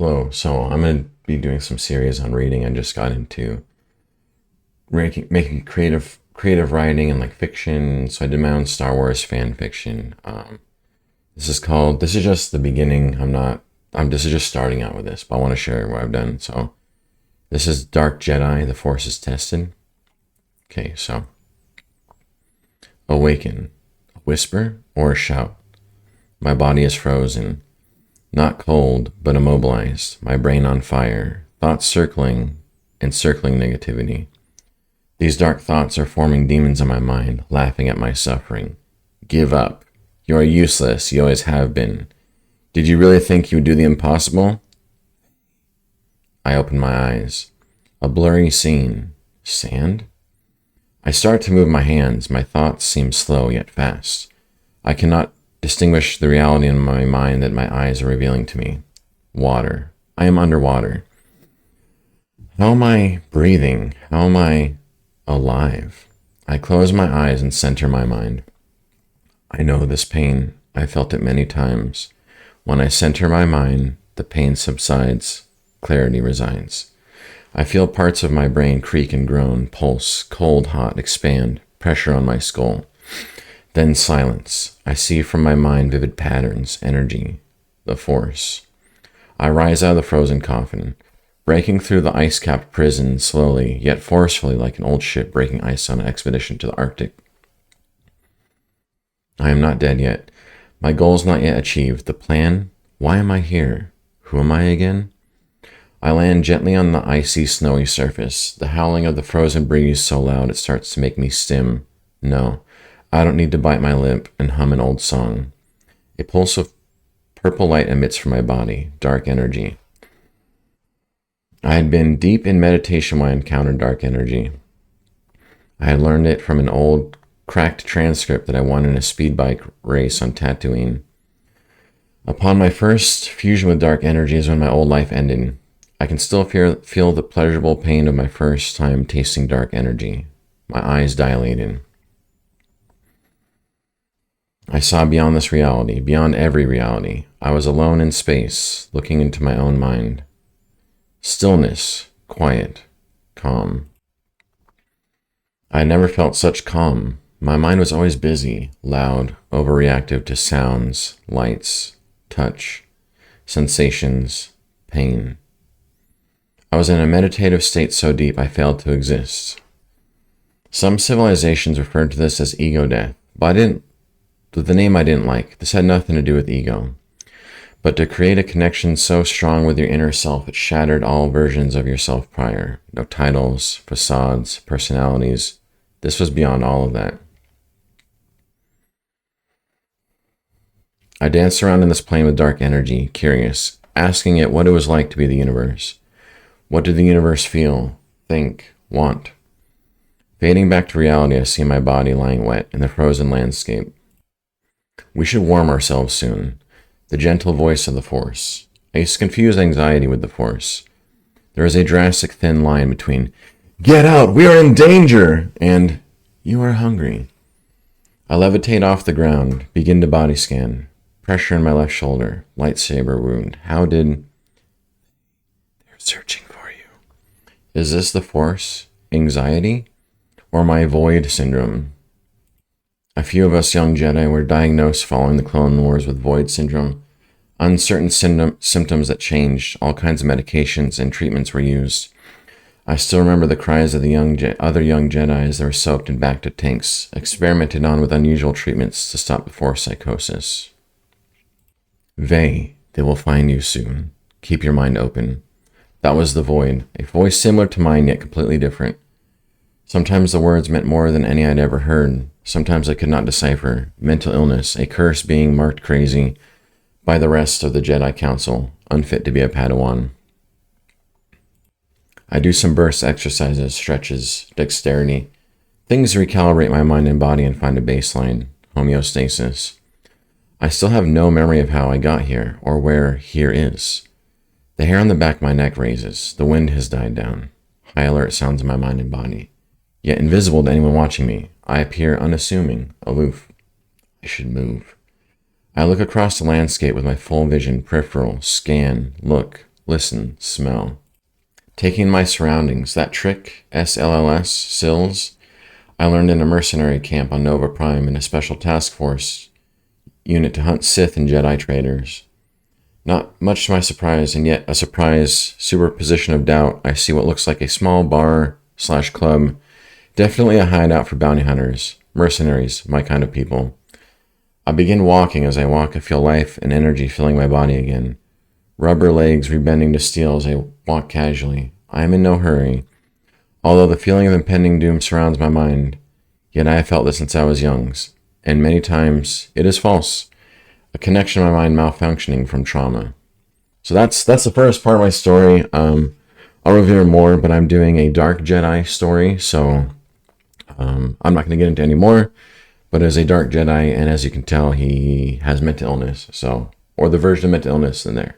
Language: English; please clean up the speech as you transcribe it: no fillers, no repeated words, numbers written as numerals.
Hello. So I'm going to be doing some series on reading. I just got into making creative writing and like fiction. So I did my own Star Wars fan fiction. This is just the beginning. This is just starting out with this, but I want to share what I've done. So this is Dark Jedi, the Force is tested. Okay, so awaken, a whisper or a shout. My body is frozen. Not cold, but immobilized, my brain on fire, thoughts circling, encircling negativity. These dark thoughts are forming demons in my mind, laughing at my suffering. Give up. You are useless, you always have been. Did you really think you would do the impossible? I open my eyes. A blurry scene. Sand? I start to move my hands, my thoughts seem slow yet fast. I cannot distinguish the reality in my mind that my eyes are revealing to me. Water. I am underwater. How am I breathing? How am I alive? I close my eyes and center my mind. I know this pain. I felt it many times. When I center my mind, the pain subsides. Clarity resides. I feel parts of my brain creak and groan, pulse, cold, hot, expand, pressure on my skull. Then silence. I see from my mind vivid patterns, energy, the force. I rise out of the frozen coffin, breaking through the ice-capped prison slowly, yet forcefully like an old ship breaking ice on an expedition to the Arctic. I am not dead yet. My goal is not yet achieved. The plan? Why am I here? Who am I again? I land gently on the icy, snowy surface. The howling of the frozen breeze so loud it starts to make me stim. No. I don't need to bite my lip and hum an old song. A pulse of purple light emits from my body, dark energy. I had been deep in meditation when I encountered dark energy. I had learned it from an old, cracked transcript that I won in a speed bike race on Tatooine. Upon my first fusion with dark energy is when my old life ended. I can still feel the pleasurable pain of my first time tasting dark energy. My eyes dilated. I saw beyond this reality, beyond every reality. I was alone in space, looking into my own mind. Stillness, quiet, calm. I had never felt such calm. My mind was always busy, loud, overreactive to sounds, lights, touch, sensations, pain. I was in a meditative state so deep I failed to exist. Some civilizations referred to this as ego death, but the name I didn't like. This had nothing to do with ego. But to create a connection so strong with your inner self, it shattered all versions of yourself prior. No titles, facades, personalities. This was beyond all of that. I danced around in this plane with dark energy, curious, asking it what it was like to be the universe. What did the universe feel, think, want? Fading back to reality, I see my body lying wet in the frozen landscape. We should warm ourselves soon. The gentle voice of the Force. I used to confuse anxiety with the Force. There is a drastic thin line between, "Get out, we are in danger," and, "You are hungry." I levitate off the ground, begin to body scan. Pressure in my left shoulder, lightsaber wound. They're searching for you. Is this the Force, anxiety, or my void syndrome? A few of us young Jedi were diagnosed following the Clone Wars with void syndrome. Uncertain symptoms that changed, all kinds of medications and treatments were used. I still remember the cries of the other young Jedi as they were soaked in bacta tanks, experimented on with unusual treatments to stop the Force psychosis. They will find you soon. Keep your mind open. That was the void, a voice similar to mine yet completely different. Sometimes the words meant more than any I'd ever heard. Sometimes I could not decipher. Mental illness, a curse, being marked crazy by the rest of the Jedi Council, unfit to be a Padawan. I do some burst exercises, stretches, dexterity, things to recalibrate my mind and body and find a baseline, homeostasis. I still have no memory of how I got here, or where here is. The hair on the back of my neck raises. The wind has died down. High alert sounds in my mind and body. Yet invisible to anyone watching me, I appear unassuming, aloof. I should move. I look across the landscape with my full vision, peripheral, scan, look, listen, smell. Taking my surroundings, that trick, SLLS, sills, I learned in a mercenary camp on Nova Prime in a special task force unit to hunt Sith and Jedi traitors. Not much to my surprise, and yet a surprise superposition of doubt, I see what looks like a small bar/club, definitely a hideout for bounty hunters, mercenaries, my kind of people. I begin walking. As I walk, I feel life and energy filling my body again. Rubber legs rebending to steel as I walk casually. I am in no hurry, although the feeling of impending doom surrounds my mind. Yet I have felt this since I was young, and many times it is false. A connection of my mind malfunctioning from trauma. So that's the first part of my story. I'll reveal more, but I'm doing a Dark Jedi story, so I'm not going to get into any more. But as a Dark Jedi, and as you can tell, he has mental illness, or the version of mental illness in there.